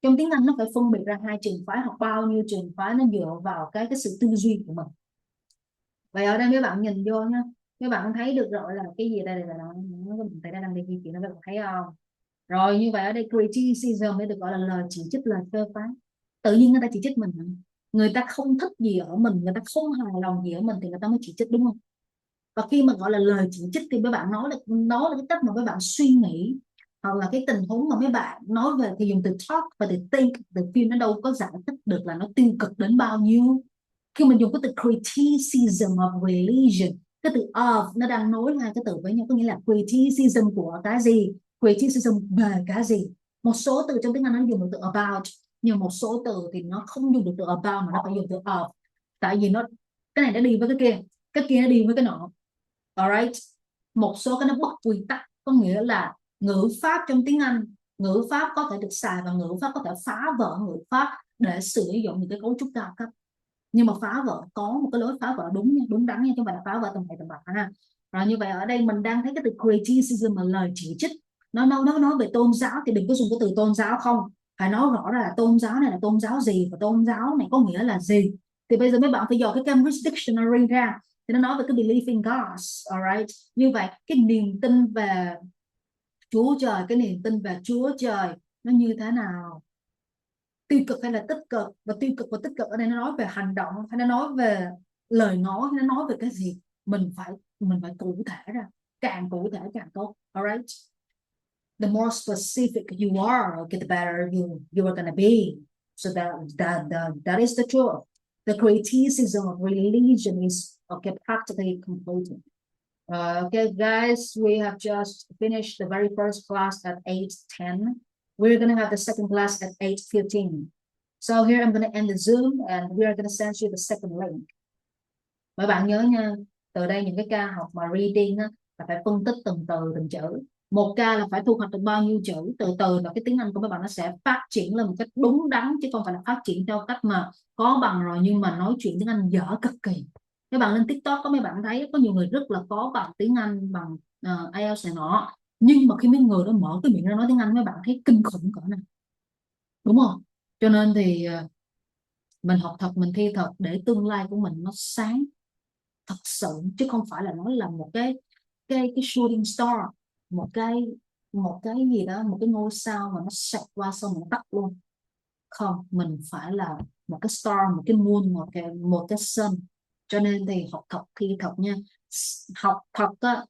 Trong tiếng Anh nó phải phân biệt ra hai trường phái, hoặc bao nhiêu trường phái nó dựa vào cái sự tư duy của mình. Vậy ở đây mấy bạn nhìn vô nhá, mấy bạn thấy được rồi là cái gì đây là mình thấy đang đi di chuyển, các bạn thấy không? Rồi như vậy ở đây criticism mới được gọi là lời chỉ trích, lời phê phán. Tự nhiên người ta chỉ trích mình, người ta không thích gì ở mình, người ta không hài lòng gì ở mình thì người ta mới chỉ trích, đúng không? Và khi mà gọi là lời chỉ trích thì mấy bạn nói là cái cách mà mấy bạn suy nghĩ, hoặc là cái tình huống mà mấy bạn nói về, thì dùng từ talk và từ think, từ phim nó đâu có giải thích được là nó tiêu cực đến bao nhiêu. Khi mình dùng cái từ criticism of religion, cái từ of nó đang nối hai cái từ với nhau, có nghĩa là criticism của cái gì, criticism về cái gì. Một số từ trong tiếng Anh nó dùng được từ about, nhưng một số từ thì nó không dùng được từ about mà nó phải dùng từ of, tại vì cái này nó đi với cái kia nó đi với cái nọ. Alright, một số cái nó bất quy tắc, có nghĩa là ngữ pháp trong tiếng Anh, ngữ pháp có thể được xài và ngữ pháp có thể phá vỡ ngữ pháp để sử dụng những cái cấu trúc cao cấp. Nhưng mà phá vỡ có một cái lối phá vỡ đúng đắn nha, chứ không phải là phá vỡ tầm này tầm bạc ha. Rồi như vậy ở đây mình đang thấy cái từ criticism là lời chỉ trích. Nó nói về tôn giáo thì đừng có dùng cái từ tôn giáo không, phải nói rõ là tôn giáo này là tôn giáo gì và tôn giáo này có nghĩa là gì. Thì bây giờ mấy bạn phải dò cái Cambridge Dictionary ra, thì nó nói về cái belief in God, alright. Như vậy cái niềm tin về Chúa Trời, cái niềm tin về Chúa Trời nó như thế nào, tiêu cực hay là tích cực, và tiêu cực và tích cực ở đây nó nói về hành động hay nó nói về lời nói hay nó nói về cái gì, mình phải cụ thể ra, càng cụ thể càng tốt. Alright, the more specific you are, okay, the better you are gonna be. So that is the truth. The criticism of religion is okay, practically completed. Okay, guys, we have just finished the very first class at 8:10. We're gonna have the second class at 8:15. So here I'm gonna end the Zoom and we are gonna send you the second link. Mấy bạn nhớ nha, từ đây những cái ca học mà reading á, là phải phân tích từng từ từng chữ. Một ca là phải thu hoạch được bao nhiêu chữ, từ từ và cái tiếng Anh của mấy bạn nó sẽ phát triển lên một cách đúng đắn, chứ không phải là phát triển theo cách mà có bằng rồi nhưng mà nói chuyện tiếng Anh dở cực kỳ. Các bạn lên TikTok có mấy bạn thấy có nhiều người rất là có bằng tiếng Anh, bằng IELTS này nọ, nhưng mà khi mấy người đó mở cái miệng ra nói tiếng Anh mấy bạn thấy kinh khủng cỡ nào, đúng không? Cho nên thì mình học thật, mình thi thật để tương lai của mình nó sáng thật sự, chứ không phải là nó là một cái shooting star, một cái gì đó, một cái ngôi sao mà nó xẹt qua xong nó tắt luôn. Không, mình phải là một cái star, một cái moon, một cái sun. Cho nên thì học thật thi thật nha. Học thật á,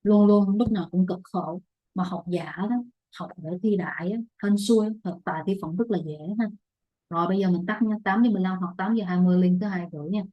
luôn luôn lúc nào cũng cực khổ, mà học giả đó, học để thi đại á, hên xui, thực tại thi phận rất là dễ ha. Rồi bây giờ mình tắt nha, 8:15 hoặc 8:20 lên tới 2 rưỡi nha.